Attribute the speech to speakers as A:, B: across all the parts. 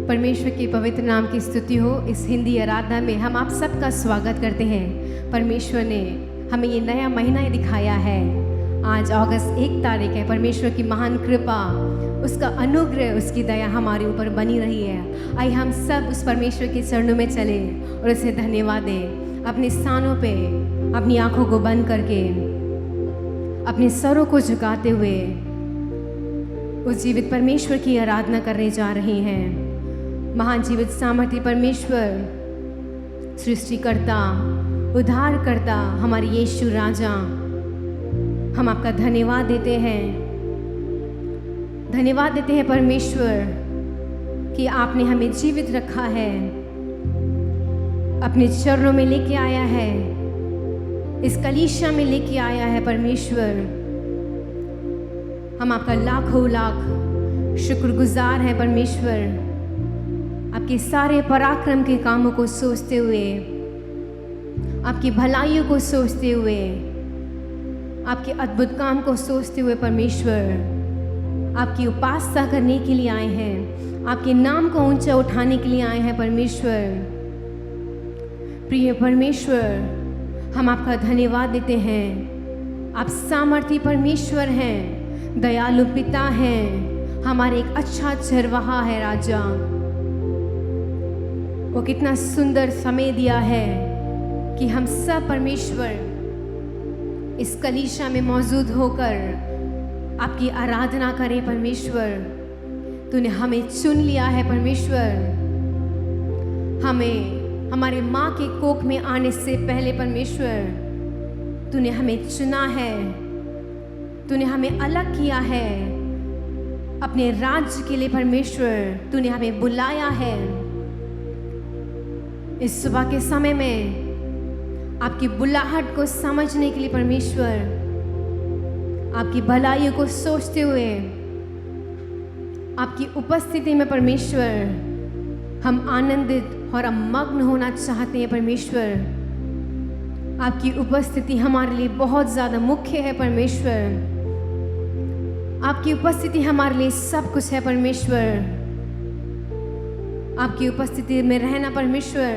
A: परमेश्वर के पवित्र नाम की स्तुति हो। इस हिंदी आराधना में हम आप सबका स्वागत करते हैं। परमेश्वर ने हमें ये नया महीना दिखाया है। आज अगस्त 1 तारीख है। परमेश्वर की महान कृपा, उसका अनुग्रह, उसकी दया हमारे ऊपर बनी रही है। आइए हम सब उस परमेश्वर के चरणों में चले और उसे धन्यवाद दें। अपने स्थानों पे अपनी आंखों को बंद करके अपने सरों को झुकाते हुए उस जीवित परमेश्वर की आराधना करने जा रहे हैं। महान जीवित सामर्थ्य परमेश्वर, सृष्टिकर्ता, उद्धारकर्ता, हमारे यीशु राजा, हम आपका धन्यवाद देते हैं। धन्यवाद देते हैं परमेश्वर कि आपने हमें जीवित रखा है, अपने चरणों में लेके आया है, इस कलीसिया में लेके आया है। परमेश्वर, हम आपका लाखों लाख शुक्रगुजार हैं। परमेश्वर, आपके सारे पराक्रम के कामों को सोचते हुए, आपकी भलाइयों को सोचते हुए, आपके अद्भुत काम को सोचते हुए परमेश्वर, आपकी उपासना करने के लिए आए हैं, आपके नाम को ऊंचा उठाने के लिए आए हैं। परमेश्वर, प्रिय परमेश्वर, हम आपका धन्यवाद देते हैं। आप सामर्थी परमेश्वर हैं, दयालु पिता हैं, हमारे एक अच्छा चरवाहा है राजा। वो कितना सुंदर समय दिया है कि हम सब परमेश्वर इस कलीसिया में मौजूद होकर आपकी आराधना करें। परमेश्वर, तूने हमें चुन लिया है। परमेश्वर, हमें हमारे माँ के कोख में आने से पहले परमेश्वर तूने हमें चुना है, तूने हमें अलग किया है अपने राज्य के लिए। परमेश्वर, तूने हमें बुलाया है। इस सुबह के समय में आपकी बुलाहट को समझने के लिए परमेश्वर, आपकी भलाइयों को सोचते हुए, आपकी उपस्थिति में परमेश्वर हम आनंदित और मग्न होना चाहते हैं। परमेश्वर, आपकी उपस्थिति हमारे लिए बहुत ज़्यादा मुख्य है। परमेश्वर, आपकी उपस्थिति हमारे लिए सब कुछ है। परमेश्वर, आपकी उपस्थिति में रहना परमेश्वर,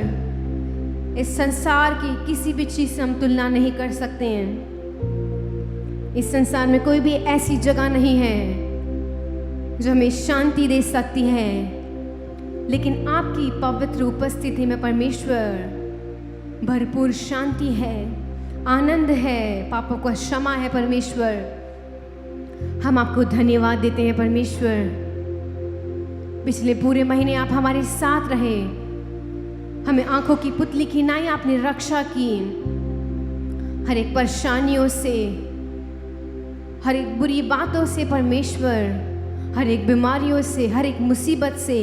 A: इस संसार की किसी भी चीज़ से हम तुलना नहीं कर सकते हैं। इस संसार में कोई भी ऐसी जगह नहीं है जो हमें शांति दे सकती है, लेकिन आपकी पवित्र उपस्थिति में परमेश्वर भरपूर शांति है, आनंद है, पापों का क्षमा है। परमेश्वर, हम आपको धन्यवाद देते हैं। परमेश्वर, पिछले पूरे महीने आप हमारे साथ रहे, हमें आंखों की पुतली की नाई आपने रक्षा की। हर एक परेशानियों से, हर एक बुरी बातों से परमेश्वर, हर एक बीमारियों से, हर एक मुसीबत से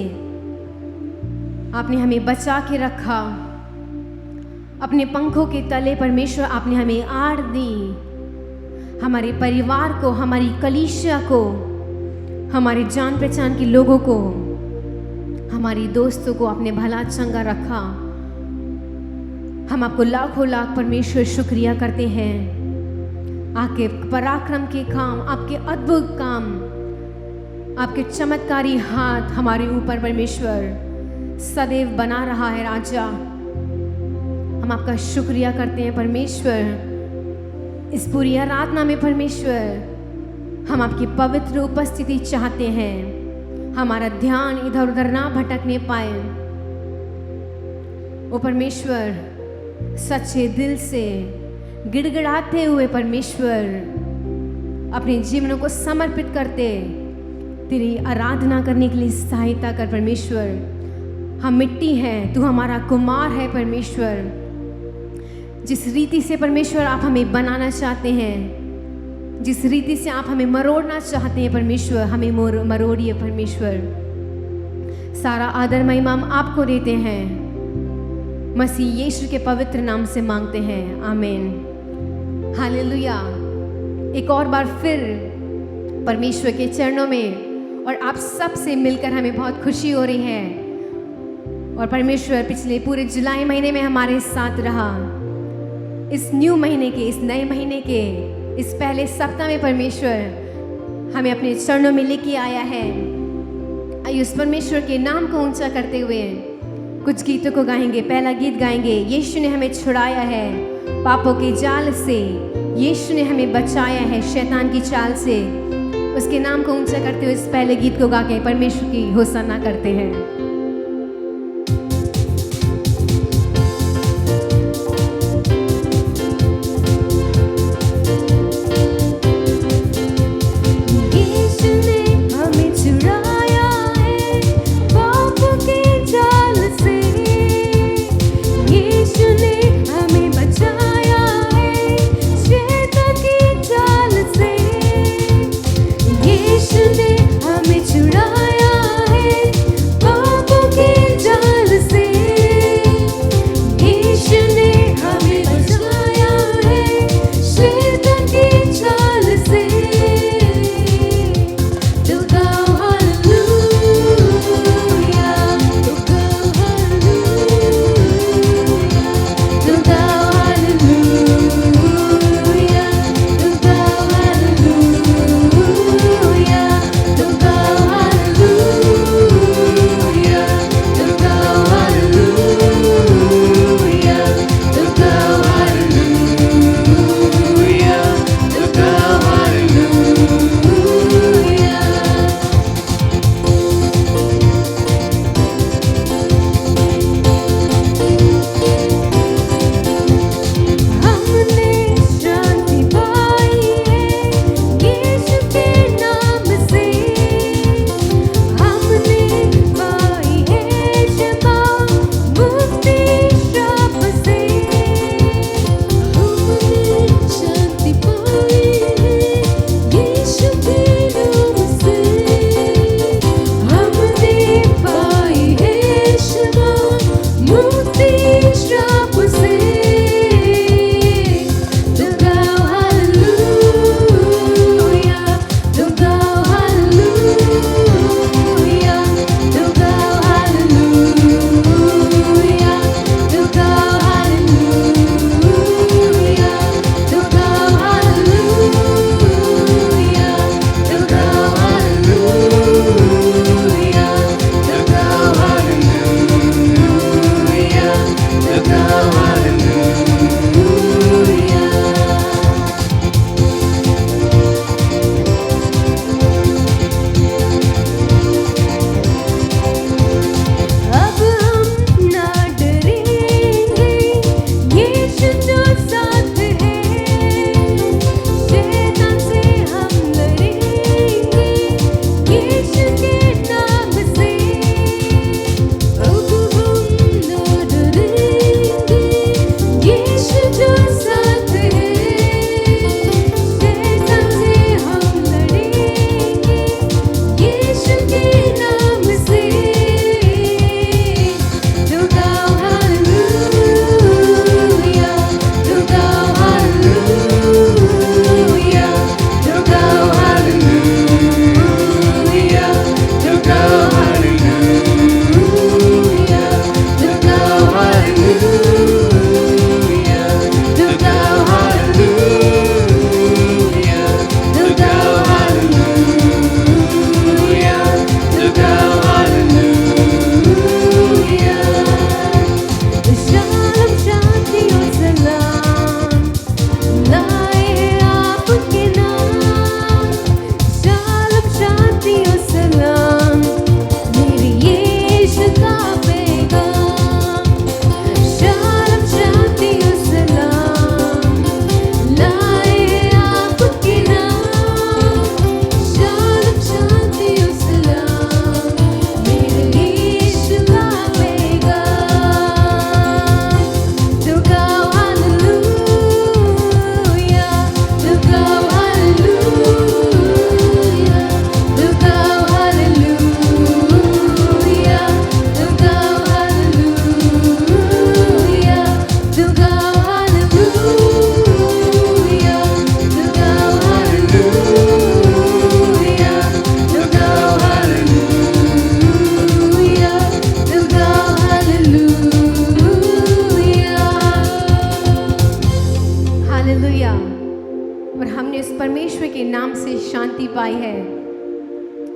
A: आपने हमें बचा के रखा। अपने पंखों के तले परमेश्वर आपने हमें आड़ दी। हमारे परिवार को, हमारी कलीसिया को, हमारे जान पहचान के लोगों को, हमारी दोस्तों को आपने भला चंगा रखा। हम आपको लाखों लाख परमेश्वर शुक्रिया करते हैं। आपके पराक्रम के काम, आपके अद्भुत काम, आपके चमत्कारी हाथ हमारे ऊपर परमेश्वर सदैव बना रहा है। राजा, हम आपका शुक्रिया करते हैं। परमेश्वर, इस पूरी आराधना में परमेश्वर हम आपकी पवित्र उपस्थिति चाहते हैं। हमारा ध्यान इधर उधर ना भटकने पाए। ओ परमेश्वर, सच्चे दिल से गिड़गिड़ाते हुए परमेश्वर अपने जीवनों को समर्पित करते तेरी आराधना करने के लिए सहायता कर। परमेश्वर, हम मिट्टी हैं, तू हमारा कुमार है। परमेश्वर, जिस रीति से परमेश्वर आप हमें बनाना चाहते हैं, जिस रीति से आप हमें मरोड़ना चाहते हैं परमेश्वर, हमें मरोड़िए। परमेश्वर, सारा आदर महिमा हम आपको देते हैं। मसीह यीशु के पवित्र नाम से मांगते हैं, आमीन। हालेलुया। एक और बार फिर परमेश्वर के चरणों में और आप सब से मिलकर हमें बहुत खुशी हो रही है। और परमेश्वर पिछले पूरे जुलाई महीने में हमारे साथ रहा। इस न्यू महीने के, इस नए महीने के इस पहले सप्ताह में परमेश्वर हमें अपने चरणों में लेके आया है। आइए उस परमेश्वर के नाम को ऊंचा करते हुए कुछ गीतों को गाएंगे। पहला गीत गाएंगे, यीशु ने हमें छुड़ाया है पापों के जाल से, यीशु ने हमें बचाया है शैतान की चाल से। उसके नाम को ऊंचा करते हुए इस पहले गीत को गा के परमेश्वर की होसन्ना करते हैं।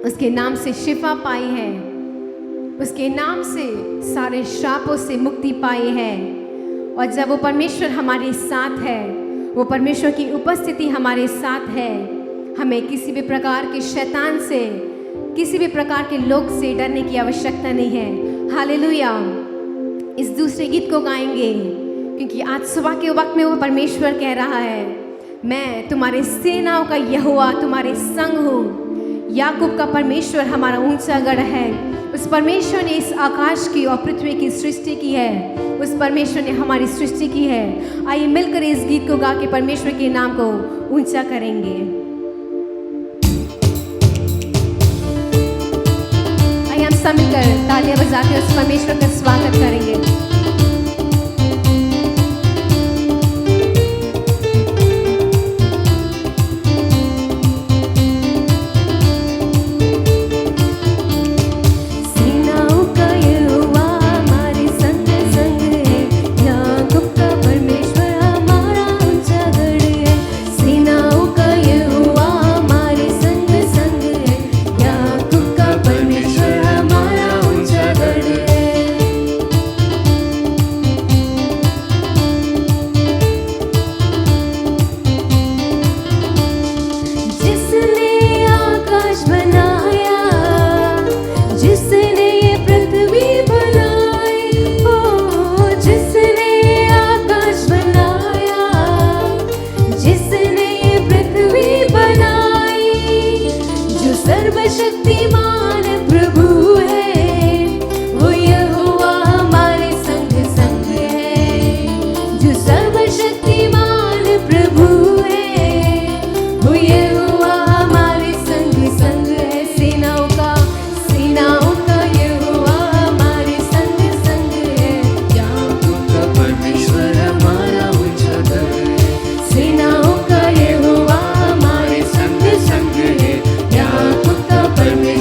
A: उसके नाम से शिफा पाई है, उसके नाम से सारे श्रापों से मुक्ति पाई है। और जब वो परमेश्वर हमारे साथ है, वो परमेश्वर की उपस्थिति हमारे साथ है, हमें किसी भी प्रकार के शैतान से, किसी भी प्रकार के लोग से डरने की आवश्यकता नहीं है। हालेलुया। इस दूसरे गीत को गाएंगे क्योंकि आज सुबह के वक्त में वो परमेश्वर कह रहा है, मैं तुम्हारे सेनाओं का यहोवा तुम्हारे संग हूँ। याकूब का परमेश्वर हमारा ऊंचा गढ़ है। उस परमेश्वर ने इस आकाश की और पृथ्वी की सृष्टि की है, उस परमेश्वर ने हमारी सृष्टि की है। आइए मिलकर इस गीत को गा के परमेश्वर के नाम को ऊंचा करेंगे। आइए हम सब मिलकर तालियां बजा के उस परमेश्वर का स्वागत करेंगे।
B: परमेश्वर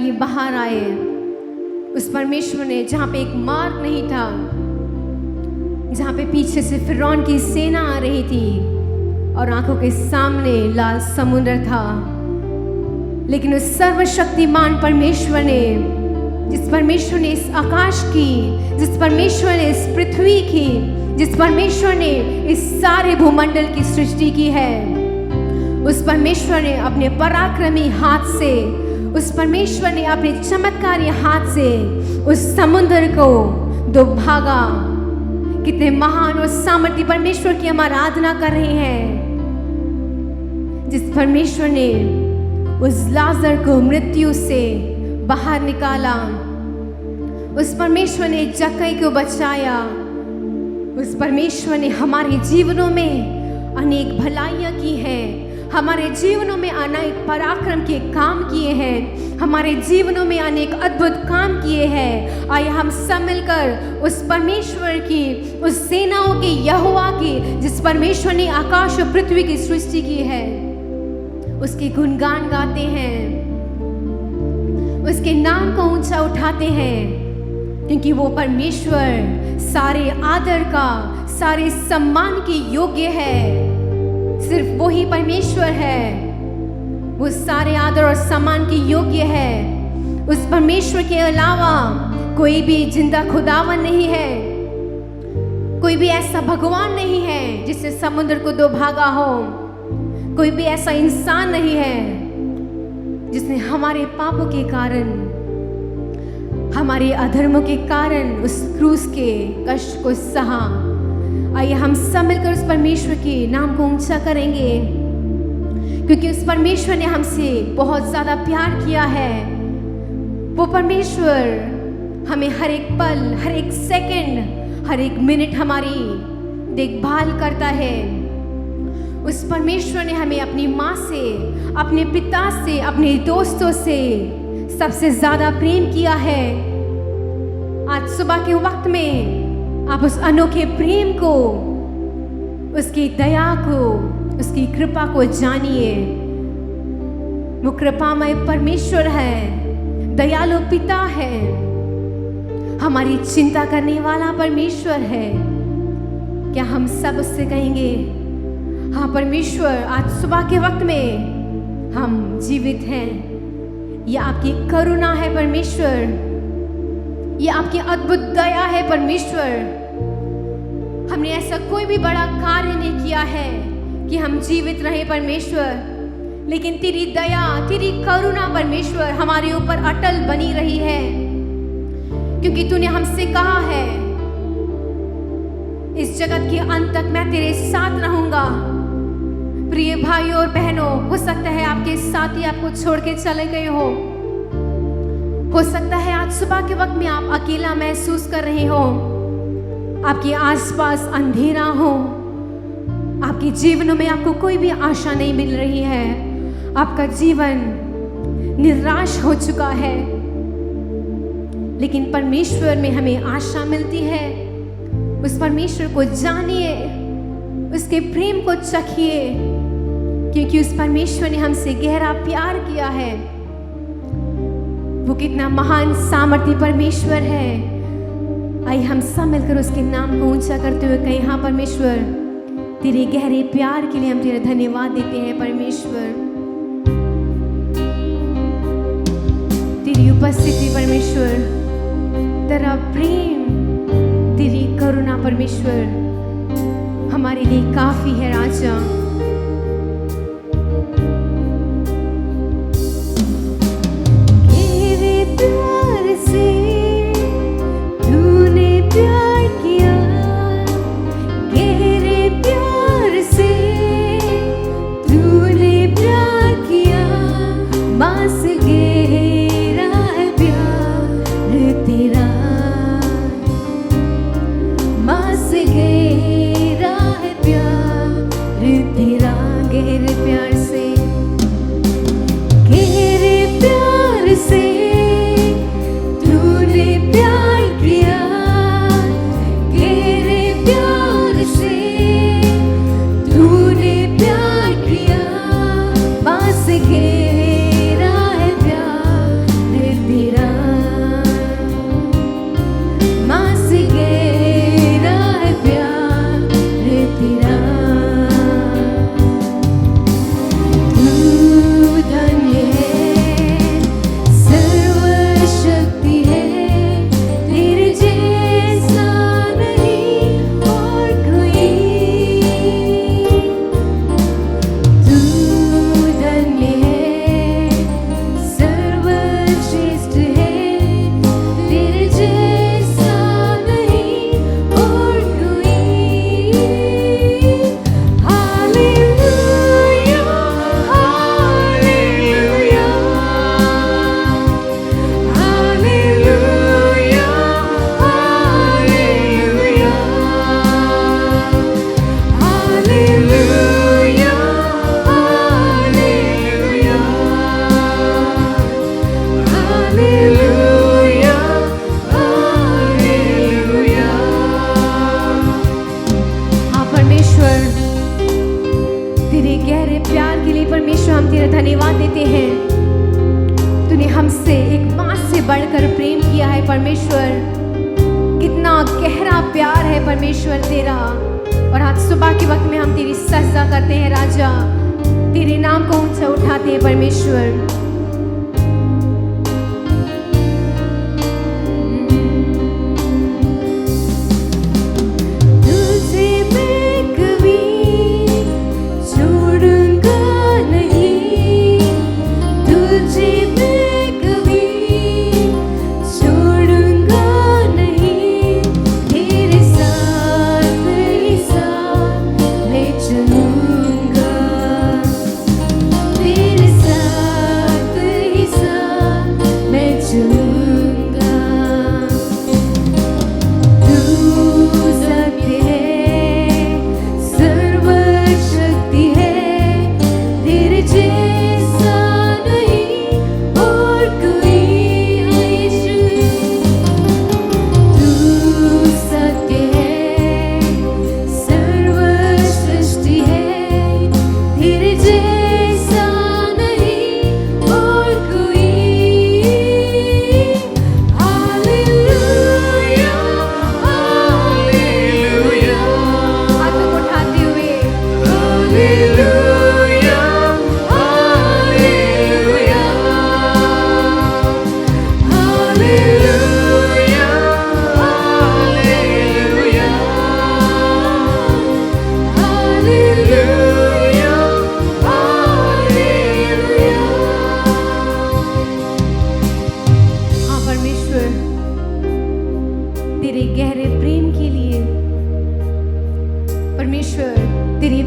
A: ये बाहर आए, उस परमेश्वर ने जहाँ पे एक मार्ग नहीं था, जहाँ पे पीछे से फिरौन की सेना आ रही थी और आंखों के सामने लाल समुद्र था, लेकिन उस सर्वशक्तिमान परमेश्वर ने, जिस परमेश्वर ने इस आकाश की, जिस परमेश्वर ने इस पृथ्वी की, जिस परमेश्वर ने इस सारे भूमंडल की सृष्टि की है, उस परमेश्वर ने अपने पराक्रमी हाथ से, उस परमेश्वर ने अपने चमत्कारी हाथ से उस समुद्र को दो भागा। कितने महान और सामर्थी परमेश्वर की हम आराधना कर रहे हैं, जिस परमेश्वर ने उस लाजर को मृत्यु से बाहर निकाला, उस परमेश्वर ने जक्कई को बचाया, उस परमेश्वर ने हमारे जीवनों में अनेक भलाइयाँ की हैं, हमारे जीवनों में अनेक पराक्रम के काम किए हैं, हमारे जीवनों में अनेक अद्भुत काम किए हैं। आइए हम सब मिलकर उस परमेश्वर की, उस सेनाओं के यहोवा की, जिस परमेश्वर ने आकाश और पृथ्वी की सृष्टि की है, उसके गुणगान गाते हैं, उसके नाम को ऊंचा उठाते हैं, क्योंकि वो परमेश्वर सारे आदर का, सारे सम्मान के योग्य है। सिर्फ वही परमेश्वर है, वो सारे आदर और सम्मान के योग्य है। उस परमेश्वर के अलावा कोई भी जिंदा खुदावन नहीं है, कोई भी ऐसा भगवान नहीं है जिससे समुद्र को दो भागा हो, कोई भी ऐसा इंसान नहीं है जिसने हमारे पापों के कारण, हमारे अधर्मों के कारण उस क्रूस के कष्ट को सहा। आइए हम सब मिलकर उस परमेश्वर के नाम को ऊंचा करेंगे, क्योंकि उस परमेश्वर ने हमसे बहुत ज़्यादा प्यार किया है। वो परमेश्वर हमें हर एक पल, हर एक सेकंड, हर एक मिनट हमारी देखभाल करता है। उस परमेश्वर ने हमें अपनी माँ से, अपने पिता से, अपने दोस्तों से सबसे ज़्यादा प्रेम किया है। आज सुबह के वक्त में आप उस अनोखे प्रेम को, उसकी दया को, उसकी कृपा को जानिए। वो कृपामय परमेश्वर है, दयालु पिता है, हमारी चिंता करने वाला परमेश्वर है। क्या हम सब उससे कहेंगे, हाँ परमेश्वर, आज सुबह के वक्त में हम जीवित हैं, यह आपकी करुणा है परमेश्वर, ये आपकी अद्भुत दया है परमेश्वर। हमने ऐसा कोई भी बड़ा कार्य नहीं किया है कि हम जीवित रहे परमेश्वर, लेकिन तेरी दया, तेरी करुणा परमेश्वर हमारे ऊपर अटल बनी रही है, क्योंकि तूने हमसे कहा है, इस जगत के अंत तक मैं तेरे साथ रहूंगा। प्रिय भाइयों और बहनों, हो सकता है आपके साथी आपको छोड़ के चले गए हो सकता है आज सुबह के वक्त में आप अकेला महसूस कर रहे हो, आपके आसपास अंधेरा हो, आपके जीवन में आपको कोई भी आशा नहीं मिल रही है, आपका जीवन निराश हो चुका है, लेकिन परमेश्वर में हमें आशा मिलती है। उस परमेश्वर को जानिए, उसके प्रेम को चखिए, क्योंकि उस परमेश्वर ने हमसे गहरा प्यार किया है। वो कितना महान सामर्थी परमेश्वर है। आइए हम सब मिलकर उसके नाम को ऊंचा करते हुए कहें, हाँ परमेश्वर, तेरे गहरे प्यार के लिए हम तेरा धन्यवाद देते हैं परमेश्वर। तेरी उपस्थिति परमेश्वर, तेरा प्रेम, तेरी करुणा परमेश्वर हमारे लिए काफी है राजा। प्यार से तूने प्यार किया, गहरे प्यार से तूने प्यार किया, बस गहरा है प्यार तेरा, बस गहरा है प्यार तेरा, गहरे प्यार से, गहरे प्यार से किया है परमेश्वर। कितना गहरा प्यार है परमेश्वर तेरा। और आज सुबह के वक्त में हम तेरी सजदा करते हैं राजा, तेरे नाम को ऊंचा उठाते हैं परमेश्वर।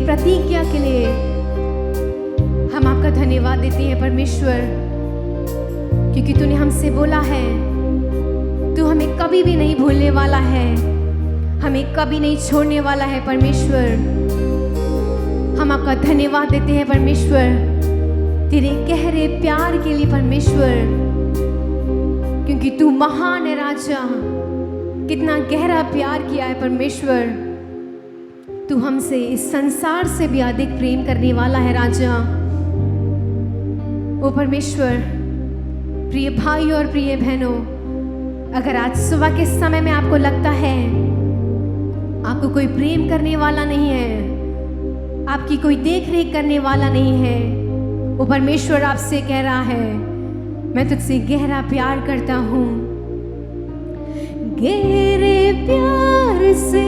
A: प्रतिज्ञा के लिए हम आपका धन्यवाद देते हैं परमेश्वर, क्योंकि तूने हमसे बोला है तू हमें कभी भी नहीं भूलने वाला है, हमें कभी नहीं छोड़ने वाला है परमेश्वर। हम आपका धन्यवाद देते हैं परमेश्वर तेरे गहरे प्यार के लिए परमेश्वर, क्योंकि तू महान है राजा। कितना गहरा प्यार किया है परमेश्वर। तू हमसे इस संसार से भी अधिक प्रेम करने वाला है राजा। ओ परमेश्वर, प्रिय भाई और प्रिय बहनों, अगर आज सुबह के समय में आपको लगता है आपको कोई प्रेम करने वाला नहीं है, आपकी कोई देख रेख करने वाला नहीं है, वो परमेश्वर आपसे कह रहा है मैं तुझसे गहरा प्यार करता हूँ। गहरे प्यार से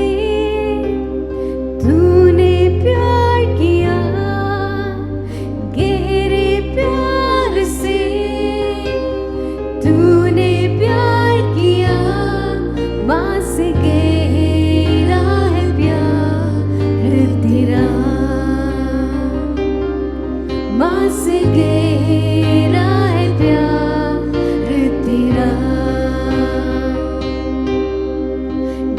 A: तूने प्यार किया, गहरे प्यार से तूने प्यार किया, माँ से गहरा है प्यार तेरा, माँ से गहरा है प्यार तेरा।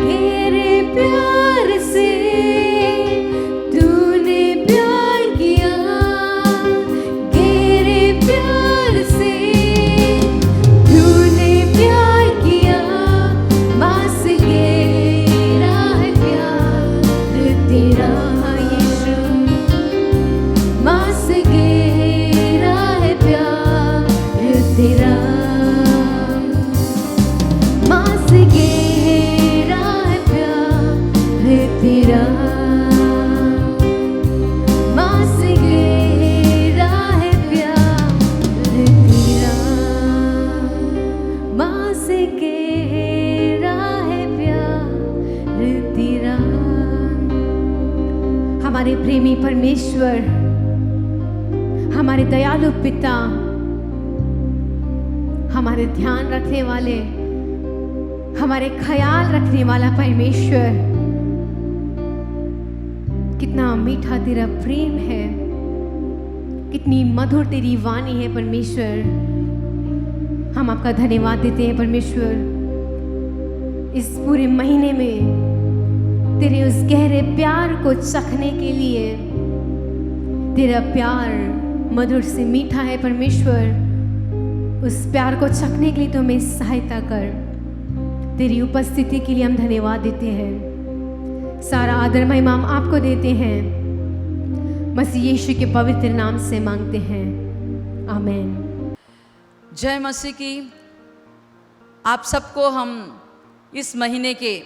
A: गहरे प्यार से हमारे प्रेमी परमेश्वर, हमारे दयालु पिता, हमारे ध्यान रखने वाले, हमारे ख्याल रखने वाला परमेश्वर, कितना मीठा तेरा प्रेम है, कितनी मधुर तेरी वाणी है परमेश्वर। हम आपका धन्यवाद देते हैं परमेश्वर। इस पूरे महीने में तेरे उस गहरे प्यार को चखने के लिए, तेरा प्यार मधुर से मीठा है परमेश्वर। उस प्यार को चखने के लिए तो हमें सहायता कर। तेरी उपस्थिति के लिए हम धन्यवाद देते हैं। सारा आदर महिमा हम आपको देते हैं। मसीह यीशु के पवित्र नाम से मांगते हैं, आमीन।
B: जय मसीह की। आप सबको हम इस महीने के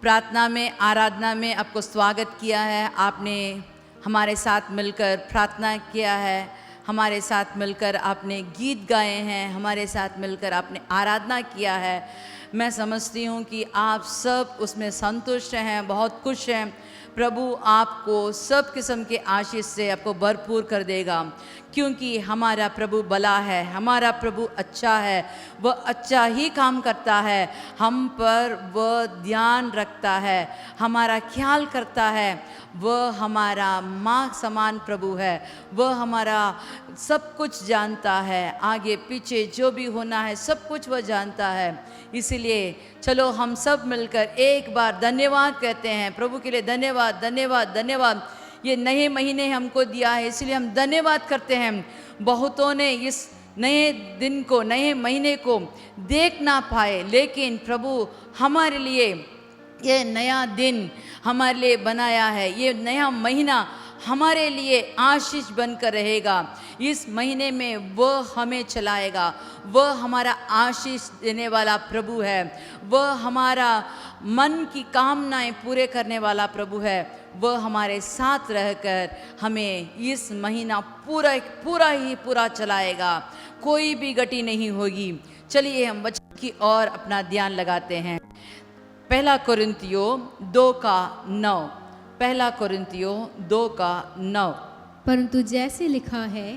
B: प्रार्थना में, आराधना में आपको स्वागत किया है। आपने हमारे साथ मिलकर प्रार्थना किया है, हमारे साथ मिलकर आपने गीत गाए हैं, हमारे साथ मिलकर आपने आराधना किया है। मैं समझती हूँ कि आप सब उसमें संतुष्ट हैं, बहुत खुश हैं। प्रभु आपको सब किस्म के आशीष से आपको भरपूर कर देगा, क्योंकि हमारा प्रभु भला है, हमारा प्रभु अच्छा है, वह अच्छा ही काम करता है, हम पर वह ध्यान रखता है, हमारा ख्याल करता है। वह हमारा माँ समान प्रभु है, वह हमारा सब कुछ जानता है, आगे पीछे जो भी होना है सब कुछ वह जानता है। इसीलिए चलो हम सब मिलकर एक बार धन्यवाद कहते हैं प्रभु के लिए। धन्यवाद, धन्यवाद, धन्यवाद। ये नए महीने हमको दिया है, इसलिए हम धन्यवाद करते हैं। बहुतों ने इस नए दिन को, नए महीने को देख ना पाए, लेकिन प्रभु हमारे लिए ये नया दिन हमारे लिए बनाया है। ये नया महीना हमारे लिए आशीष बनकर रहेगा। इस महीने में वह हमें चलाएगा, वह हमारा आशीष देने वाला प्रभु है, वह हमारा मन की कामनाएं पूरे करने वाला प्रभु है। वह हमारे साथ रहकर हमें इस महीना पूरा चलाएगा, कोई भी गति नहीं होगी। चलिए हम वचन की ओर अपना ध्यान लगाते हैं। पहला कुरिन्थियों 2:9। पहला कुरिन्थियों 2:9।
A: परंतु जैसे लिखा है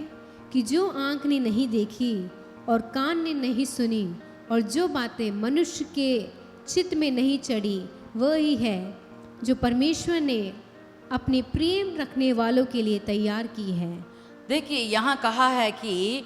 A: कि जो आँख ने नहीं देखी और कान ने नहीं सुनी और जो बातें मनुष्य के चित्त में नहीं चढ़ी, वही है जो परमेश्वर ने अपने प्रेम रखने वालों के लिए तैयार की है।
B: देखिए यहाँ कहा है कि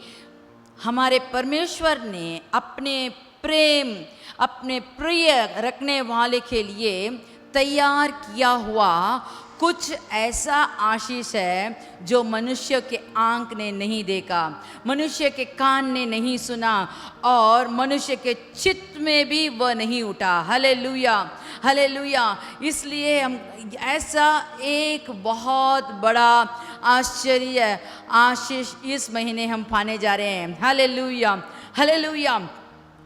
B: हमारे परमेश्वर ने अपने प्रेम, अपने प्रिय रखने वाले के लिए तैयार किया हुआ कुछ ऐसा आशीष है जो मनुष्य के आँख ने नहीं देखा, मनुष्य के कान ने नहीं सुना और मनुष्य के चित्त में भी वह नहीं उठा। Hallelujah, hallelujah. इसलिए हम ऐसा एक बहुत बड़ा आश्चर्य आशीष इस महीने हम पाने जा रहे हैं। Hallelujah, hallelujah.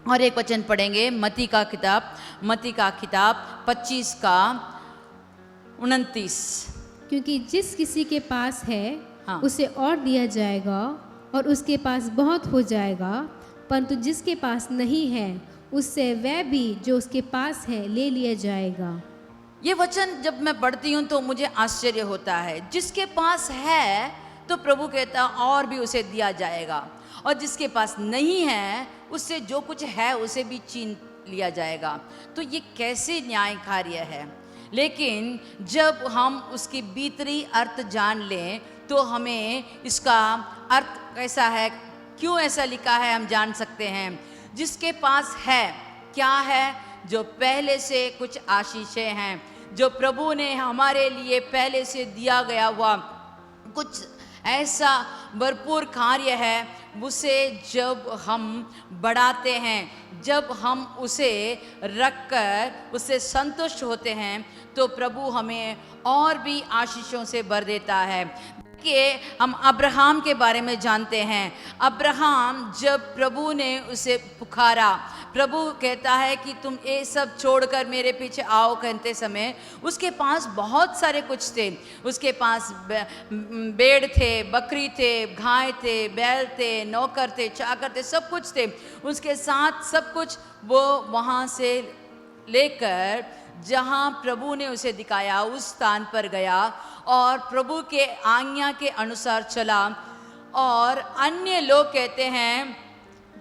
B: और एक वचन पढ़ेंगे मत्ती का किताब 25:29।
A: क्योंकि जिस किसी के पास है
B: हाँ।
A: उसे और दिया जाएगा और उसके पास बहुत हो जाएगा, परंतु जिसके पास नहीं है उससे वह भी जो उसके पास है ले लिया जाएगा।
B: ये वचन जब मैं पढ़ती हूँ तो मुझे आश्चर्य होता है। जिसके पास है तो प्रभु कहता और भी उसे दिया जाएगा, और जिसके पास नहीं है उससे जो कुछ है उसे भी छीन लिया जाएगा। तो ये कैसे न्याय कार्य है। लेकिन जब हम उसकी भीतरी अर्थ जान लें तो हमें इसका अर्थ कैसा है, क्यों ऐसा लिखा है, हम जान सकते हैं। जिसके पास है क्या है, जो पहले से कुछ आशीषें हैं, जो प्रभु ने हमारे लिए पहले से दिया गया हुआ कुछ ऐसा भरपूर कार्य है। उसे जब हम बढ़ाते हैं, जब हम उसे रखकर उससे संतुष्ट होते हैं, तो प्रभु हमें और भी आशीषों से भर देता है। कि हम अब्राहम के बारे में जानते हैं। अब्राहम जब प्रभु ने उसे पुकारा, प्रभु कहता है कि तुम ये सब छोड़कर मेरे पीछे आओ कहते समय उसके पास बहुत सारे कुछ थे। उसके पास भेड़ थे, बकरी थे, गाय थे, बैल थे, नौकर थे, चाकर थे, सब कुछ थे उसके साथ। सब कुछ वो वहाँ से लेकर जहाँ प्रभु ने उसे दिखाया उस स्थान पर गया और प्रभु के आज्ञा के अनुसार चला। और अन्य लोग कहते हैं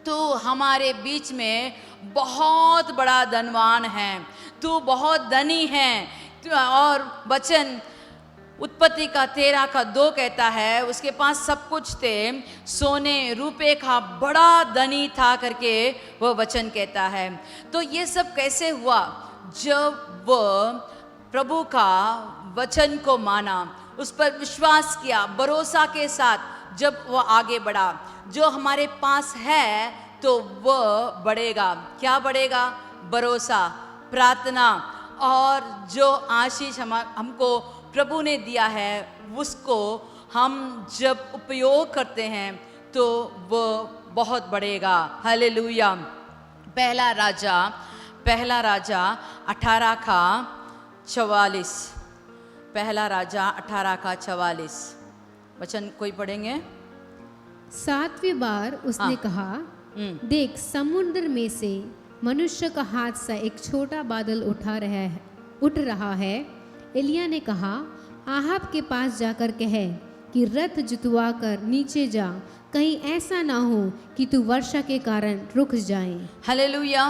B: तू हमारे बीच में बहुत बड़ा धनवान है, तू बहुत धनी है। और वचन उत्पत्ति का 13:2 कहता है उसके पास सब कुछ थे, सोने रूपे का बड़ा धनी था करके वह वचन कहता है। तो ये सब कैसे हुआ? जब वह प्रभु का वचन को माना, उस पर विश्वास किया, भरोसा के साथ जब वह आगे बढ़ा। जो हमारे पास है तो वह बढ़ेगा। क्या बढ़ेगा? भरोसा, प्रार्थना, और जो आशीष हमको प्रभु ने दिया है उसको हम जब उपयोग करते हैं तो वो बहुत बढ़ेगा। हालेलुया। पहला राजा 18 का 44। पहला राजा 18 का 44 वचन कोई पढ़ेंगे?
A: 7वीं बार उसने
B: हाँ।
A: कहा, देख समुद्र में से मनुष्य का हाथ सा एक छोटा बादल उठ रहा है। एलिया ने कहा, आहाब के पास जाकर कह कि रथ जुतवा कर नीचे जा, कहीं ऐसा ना हो कि तू वर्षा के कारण रुक जाए।
B: हालेलुया।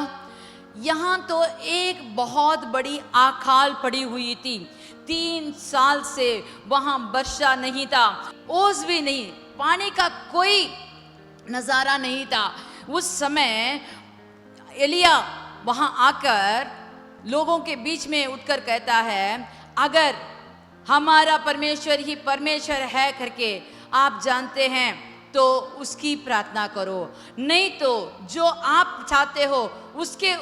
B: यहाँ तो एक बहुत बड़ी आकाल पड़ी हुई थी। 3 साल से वहाँ वर्षा नहीं था, ओस भी नहीं, पानी का कोई नज़ारा नहीं था। उस समय एलिया वहाँ आकर लोगों के बीच में उठकर कहता है, अगर हमारा परमेश्वर ही परमेश्वर है करके आप जानते हैं तो उसकी प्रार्थना करो, नहीं तो जो आप चाहते हो उसके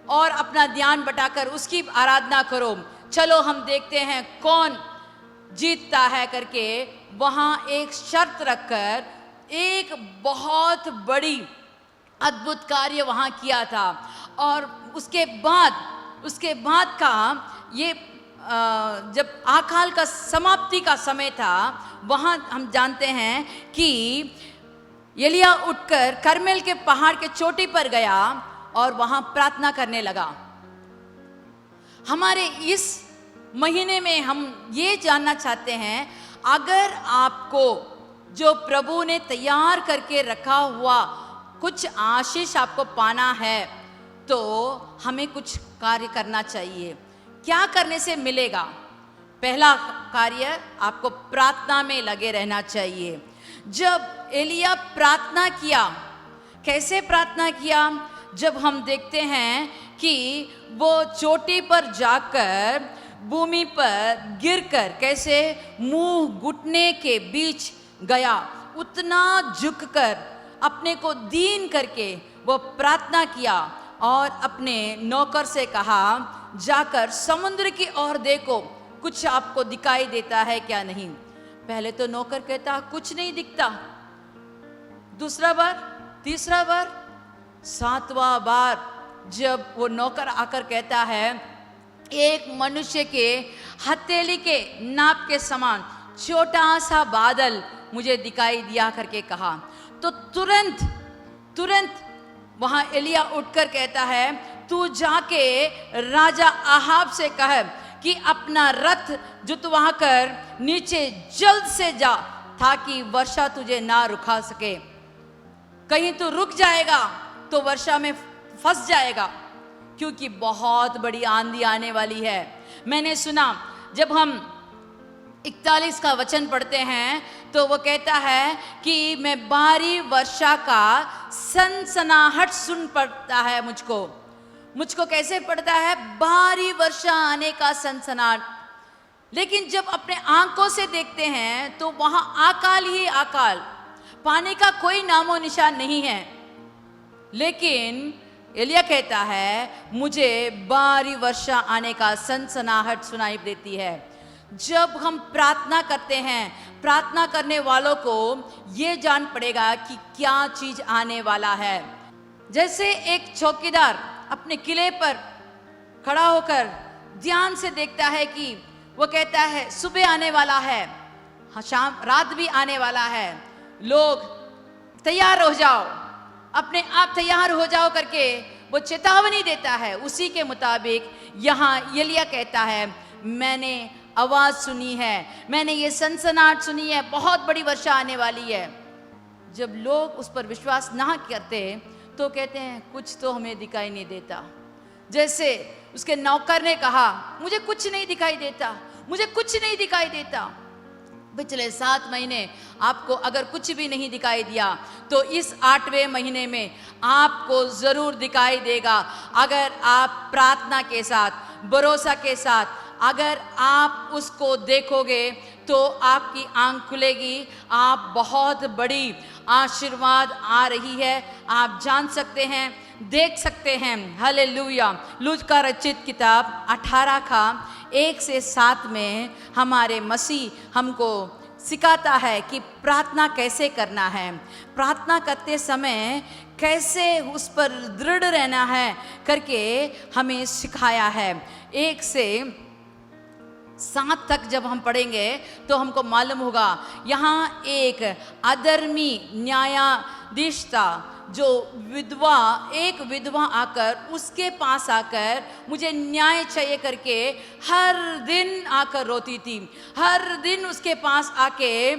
B: और अपना ध्यान बटाकर उसकी आराधना करो। चलो हम देखते हैं कौन जीतता है करके वहाँ एक शर्त रखकर एक बहुत बड़ी अद्भुत कार्य वहाँ किया था। और उसके बाद का ये जब आकाल का समाप्ति का समय था, वहाँ हम जानते हैं कि एलिया उठकर कर्मेल के पहाड़ के चोटी पर गया और वहाँ प्रार्थना करने लगा। हमारे इस महीने में हम ये जानना चाहते हैं, अगर आपको जो प्रभु ने तैयार करके रखा हुआ कुछ आशीष आपको पाना है तो हमें कुछ कार्य करना चाहिए। क्या करने से मिलेगा? पहला कार्य, आपको प्रार्थना में लगे रहना चाहिए। जब एलिया प्रार्थना किया, कैसे प्रार्थना किया? जब हम देखते हैं कि वो चोटी पर जाकर भूमि पर गिरकर कैसे मुंह घुटने के बीच गया, उतना झुककर अपने को दीन करके वो प्रार्थना किया और अपने नौकर से कहा, जाकर समुद्र की ओर देखो, कुछ आपको दिखाई देता है क्या नहीं। पहले तो नौकर कहता कुछ नहीं दिखता, दूसरा बार, तीसरा बार, 7वां बार जब वो नौकर आकर कहता है, एक मनुष्य के हथेली के नाप के समान छोटा सा बादल मुझे दिखाई दिया करके कहा, तो तुरंत वहां एलिया उठकर कहता है, तू जाके राजा आहाब से कह कि अपना रथ जुतवा कर नीचे जल्द से जा, ताकि वर्षा तुझे ना रुका सके। कहीं तू रुक जाएगा तो वर्षा में फंस जाएगा, क्योंकि बहुत बड़ी आंधी आने वाली है। मैंने सुना जब हम 41 का वचन पढ़ते हैं तो वो कहता है कि मैं भारी वर्षा का सनसनाहट सुन पड़ता है मुझको कैसे पड़ता है? भारी वर्षा आने का सनसनाहट। लेकिन जब अपने आंखों से देखते हैं तो वहां अकाल ही अकाल, पानी का कोई नामो निशान नहीं है। लेकिन एलिया कहता है, मुझे भारी वर्षा आने का सनसनाहट सुनाई देती है। जब हम प्रार्थना करते हैं, प्रार्थना करने वालों को ये जान पड़ेगा कि क्या चीज आने वाला है। जैसे एक चौकीदार अपने किले पर खड़ा होकर ध्यान से देखता है कि वो कहता है सुबह आने वाला है, शाम रात भी आने वाला है, लोग तैयार हो जाओ, अपने आप तैयार हो जाओ करके वो चेतावनी देता है। उसी के मुताबिक यहाँ एलिया कहता है, मैंने आवाज सुनी है, मैंने ये सनसनाहट सुनी है, बहुत बड़ी वर्षा आने वाली है। जब लोग उस पर विश्वास ना करते तो कहते हैं कुछ तो हमें दिखाई नहीं देता। जैसे उसके नौकर ने कहा, मुझे कुछ नहीं दिखाई देता, मुझे कुछ नहीं दिखाई देता। पिछले 7 महीने आपको अगर कुछ भी नहीं दिखाई दिया तो इस 8वें महीने में आपको जरूर दिखाई देगा। अगर आप प्रार्थना के साथ, भरोसा के साथ अगर आप उसको देखोगे तो आपकी आंख खुलेगी, आप बहुत बड़ी आशीर्वाद आ रही है, आप जान सकते हैं, देख सकते हैं। हालेलुया। लूका रचित किताब 18 का 1 से 7 में हमारे मसीह हमको सिखाता है कि प्रार्थना कैसे करना है। प्रार्थना करते समय कैसे उस पर दृढ़ रहना है करके हमें सिखाया है। 1 से 7 तक जब हम पढ़ेंगे तो हमको मालूम होगा, यहाँ एक अधर्मी न्यायाधीश था, जो एक विधवा आकर उसके पास आकर मुझे न्याय चाहिए करके हर दिन आकर रोती थी, हर दिन उसके पास आके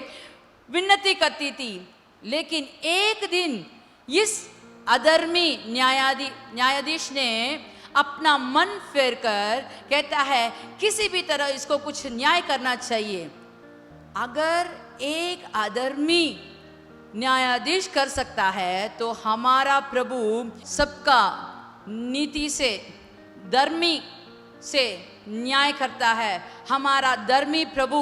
B: विनती करती थी। लेकिन एक दिन इस अधर्मी न्यायाधीश ने अपना मन फेर कर कहता है किसी भी तरह इसको कुछ न्याय करना चाहिए। अगर एक अधर्मी न्यायाधीश कर सकता है तो हमारा प्रभु सबका नीति से, धर्मी से न्याय करता है। हमारा धर्मी प्रभु